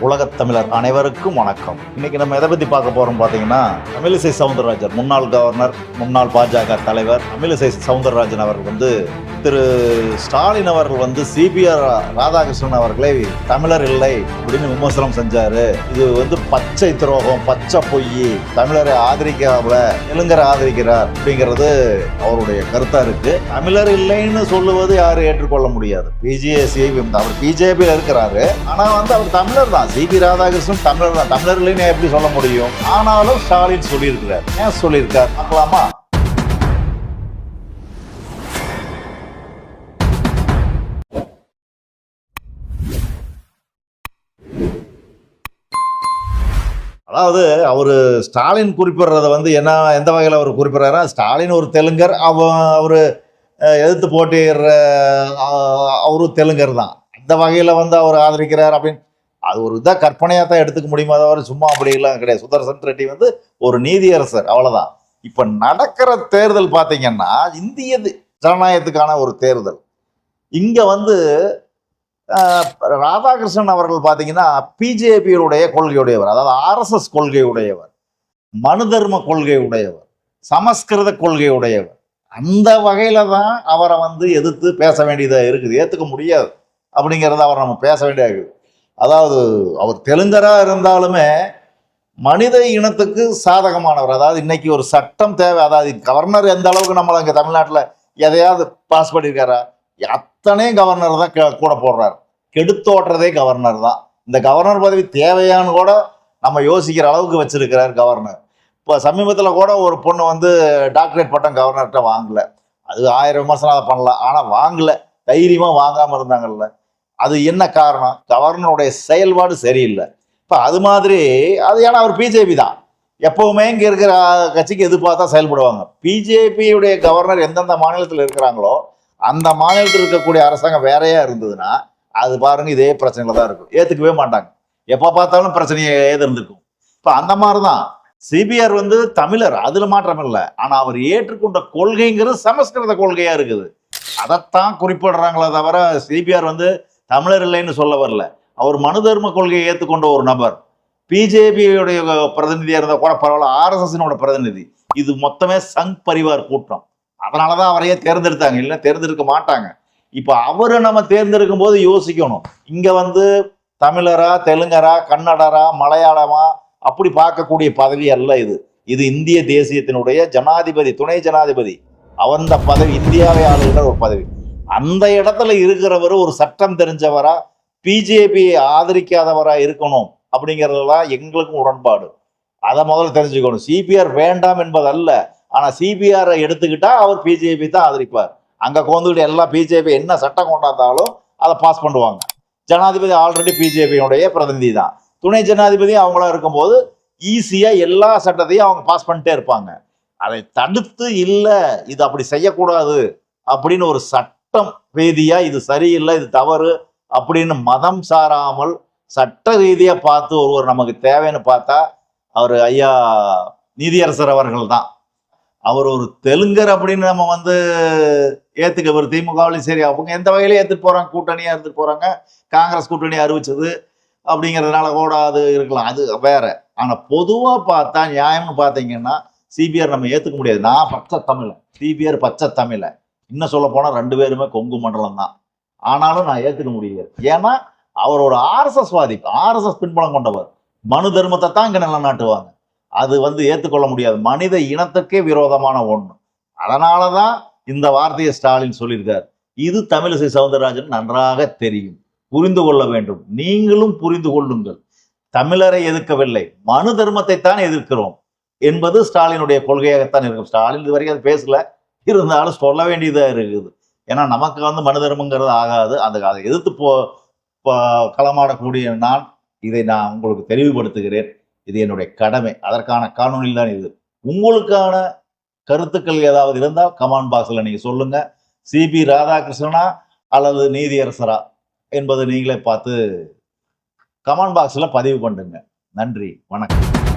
உலகத் தமிழர் அனைவருக்கும் வணக்கம். இன்னைக்கு நம்ம எதை பத்தி பார்க்க போறோம் பாத்தீங்கன்னா, தமிழிசை சவுந்தரராஜன் முன்னாள் கவர்னர், முன்னாள் பாஜக தலைவர் தமிழிசை சவுந்தரராஜன் அவர்கள் திரு ஸ்டாலின் அவர்கள் சிபிஆர் ராதாகிருஷ்ணன் அவர்களை தமிழர் இல்லை அப்படின்னு விமர்சனம் செஞ்சாரு. இது பச்சை துரோகம், பச்சை பொய், தமிழரை ஆதரிக்காமல தெலுங்கரை ஆதரிக்கிறார் அப்படிங்கிறது அவருடைய கருத்தா இருக்கு. தமிழர் இல்லைன்னு சொல்லுவது யாரும் ஏற்றுக்கொள்ள முடியாது. அவர் பிஜேபி இருக்கிறாரு, ஆனா அவர் தமிழர் தான். சிபி ராதாகிருஷ்ணன் தமிழர் தான். தமிழர் இல்லைன்னு எப்படி சொல்ல முடியும்? ஆனாலும் ஸ்டாலின் சொல்லியிருக்கிறார். ஏன் சொல்லியிருக்கார் பார்க்கலாமா? அதாவது அவரு ஸ்டாலின் குறிப்பிடுறத என்ன எந்த வகையில் அவர் குறிப்பிடுறாரா, ஸ்டாலின் ஒரு தெலுங்கர், அவரு எதிர்த்து போட்டிடுற அவரும் தெலுங்கர் தான். அந்த வகையில் அவர் ஆதரிக்கிறார் அப்படின்னு அது ஒரு இதாக கற்பனையாக தான் எடுத்துக்க முடியுமா, தவிர சும்மா அப்படிலாம் கிடையாது. சுதர்சன் ரெட்டி ஒரு நீதியரசர், அவ்வளோதான். இப்போ நடக்கிற தேர்தல் பார்த்தீங்கன்னா இந்திய ஜனநாயகத்துக்கான ஒரு தேர்தல். இங்கே ராதாகிருஷ்ணன் அவர்கள் பார்த்தீங்கன்னா பிஜேபியுடைய கொள்கையுடையவர், அதாவது ஆர்எஸ்எஸ் கொள்கையுடையவர், மனு தர்ம கொள்கையுடையவர், சமஸ்கிருத கொள்கையுடையவர். அந்த வகையில தான் அவரை எதிர்த்து பேச வேண்டியதாக இருக்குது. ஏற்றுக்க முடியாது அப்படிங்கிறத அவர் நம்ம பேச வேண்டியதாக இருக்குது. அதாவது அவர் தெலுங்கரா இருந்தாலுமே மனித இனத்துக்கு சாதகமானவர். அதாவது இன்னைக்கு ஒரு சட்டம் தேவை. அதாவது கவர்னர் எந்த அளவுக்கு நம்மளை இங்கே தமிழ்நாட்டில் எதையாவது பாஸ் பண்ணியிருக்காரா? அத்தனையும் கவர்னர் தான் கூட போடுறாரு. கெடுத்தோட்டுறதே கவர்னர் தான். இந்த கவர்னர் பதவி தேவையான்னு கூட நம்ம யோசிக்கிற அளவுக்கு வச்சிருக்கிறார் கவர்னர். இப்போ சமீபத்தில் கூட ஒரு பொண்ணு டாக்டரேட் பட்டம் கவர்னர்கிட்ட வாங்கல. அது 1000 விமர்சனம் அதை பண்ணலாம், ஆனால் வாங்கல. தைரியமாக வாங்காமல் இருந்தாங்கல்ல. அது என்ன காரணம்? கவர்னருடைய செயல்பாடு சரியில்லை. இப்போ அது மாதிரி அது ஏன்னா அவர் பிஜேபி தான். எப்பவுமே இங்கே இருக்கிற கட்சிக்கு எதிர்பார்த்தா செயல்படுவாங்க. பிஜேபியுடைய கவர்னர் எந்தெந்த மாநிலத்தில் இருக்கிறாங்களோ அந்த மாநிலத்தில் இருக்கக்கூடிய அரசாங்கம் வேறையா இருந்ததுன்னா அது பாருங்க இதே பிரச்சனையில தான் இருக்கும். ஏத்துக்கவே மாட்டாங்க. எப்ப பார்த்தாலும் பிரச்சனையே இருந்திருக்கும். இப்ப அந்த மாதிரிதான் சிபிஆர் தமிழர், அதுல மாற்றம் இல்லை. ஆனா அவர் ஏற்றுக்கொண்ட கொள்கைங்கிறது சமஸ்கிருத கொள்கையா இருக்குது. அதைத்தான் குறிப்பிடுறாங்களே தவிர சிபிஆர் தமிழர் இல்லைன்னு சொல்ல வரல. அவர் மனு தர்ம கொள்கையை ஏற்றுக்கொண்ட ஒரு நபர். பிஜேபியுடைய பிரதிநிதியா இருந்தா கூட பரவாயில்ல, ஆர்எஸ்எஸ் பிரதிநிதி. இது மொத்தமே சங் பரிவார் கூட்டம். அதனாலதான் அவரையே தேர்ந்தெடுத்தாங்க, இல்லை தேர்ந்தெடுக்க மாட்டாங்க. இப்ப அவரை நம்ம தேர்ந்தெடுக்கும் போது யோசிக்கணும். இங்க தமிழரா, தெலுங்கரா, கன்னடரா, மலையாளமா அப்படி பார்க்கக்கூடிய பதவி அல்ல இது. இது இந்திய தேசியத்தினுடைய ஜனாதிபதி, துணை ஜனாதிபதி. அந்த பதவி இந்தியாவை ஆளுகிற ஒரு பதவி. அந்த இடத்துல இருக்கிறவர் ஒரு சட்டம் தெரிஞ்சவரா, பிஜேபியை ஆதரிக்காதவரா இருக்கணும் அப்படிங்கிறதுலாம் எங்களுக்கும் உடன்பாடு. அதை முதல்ல தெரிஞ்சுக்கணும். சிபிஆர் வேண்டாம் என்பதல்ல. ஆனா சிபிஆரை எடுத்துக்கிட்டா அவர் பிஜேபி தான் ஆதரிப்பார். அங்க கோந்துக்கிட்டு எல்லாம் பிஜேபி என்ன சட்டம் கொண்டாந்தாலும் அதை பாஸ் பண்ணுவாங்க. ஜனாதிபதி ஆல்ரெடி பிஜேபியுடைய பிரதிநிதி தான். துணை ஜனாதிபதி அவங்களா இருக்கும்போது ஈஸியா எல்லா சட்டத்தையும் அவங்க பாஸ் பண்ணிட்டே இருப்பாங்க. அதை தடுத்து இல்ல இது அப்படி செய்யக்கூடாது அப்படின்னு ஒரு சட்டம் ரீதியா இது சரியில்லை, இது தவறு அப்படின்னு மதம் சாராமல் சட்ட ரீதியா பார்த்து ஒருவர் நமக்கு தேவைன்னு பார்த்தா அவர் ஐயா நீதியரசர் அவர்கள் தான். அவர் ஒரு தெலுங்கர் அப்படின்னு நம்ம ஏத்துக்க ஒரு திமுகவிலையும் சரி, அவங்க எந்த வகையில ஏத்துட்டு போறாங்க, கூட்டணியா இருந்துட்டு போறாங்க. காங்கிரஸ் கூட்டணி அறிவிச்சது அப்படிங்கிறதுனால கூட அது இருக்கலாம், அது வேற. ஆனா பொதுவா பார்த்தா நியாயம்னு பார்த்தீங்கன்னா சிபிஆர் நம்ம ஏத்துக்க முடியாது. நான் பச்சை தமிழன், சிபிஆர் பச்சை தமிழன். இன்னும் சொல்ல போனா 2 பேருமே கொங்கு மண்டலம் தான். ஆனாலும் நான் ஏத்துக்க முடியாது. ஏன்னா அவர் ஒரு ஆர்எஸ்எஸ் வாதி, ஆர்எஸ்எஸ் பின்பலம் கொண்டவர். மனு தர்மத்தை தான் இங்க நிலநாட்டுவாங்க. அது ஏற்றுக்கொள்ள முடியாது. மனித இனத்துக்கே விரோதமான ஒண்ணு. அதனாலதான் இந்த வார்த்தையை ஸ்டாலின் சொல்லியிருக்கார். இது தமிழிசை சவுந்தரராஜன் நன்றாக தெரியும், புரிந்து கொள்ள வேண்டும். நீங்களும் புரிந்து கொள்ளுங்கள். தமிழரை எதிர்க்கவில்லை, மனு தர்மத்தை தான் எதிர்க்கிறோம் என்பது ஸ்டாலினுடைய கொள்கையாகத்தான் இருக்கும். ஸ்டாலின் இது வரைக்கும் அது பேசல, இருந்தாலும் சொல்ல வேண்டியதா இருக்குது. ஏன்னா நமக்கு மனு தர்மங்கிறது ஆகாது. அதை எதிர்த்து களமாடக்கூடிய இதை நான் உங்களுக்கு தெளிவுபடுத்துகிறேன். இது என்னுடைய கடமை. அதற்கான காணொலியில் தான் இது. உங்களுக்கான கருத்துக்கள் ஏதாவது இருந்தால் கமெண்ட் பாக்ஸ்ல நீங்க சொல்லுங்க. சிபி ராதாகிருஷ்ணனா அல்லது நீதியரசரா என்பதை நீங்களே பார்த்து கமெண்ட் பாக்ஸ்ல பதிவு பண்ணுங்க. நன்றி, வணக்கம்.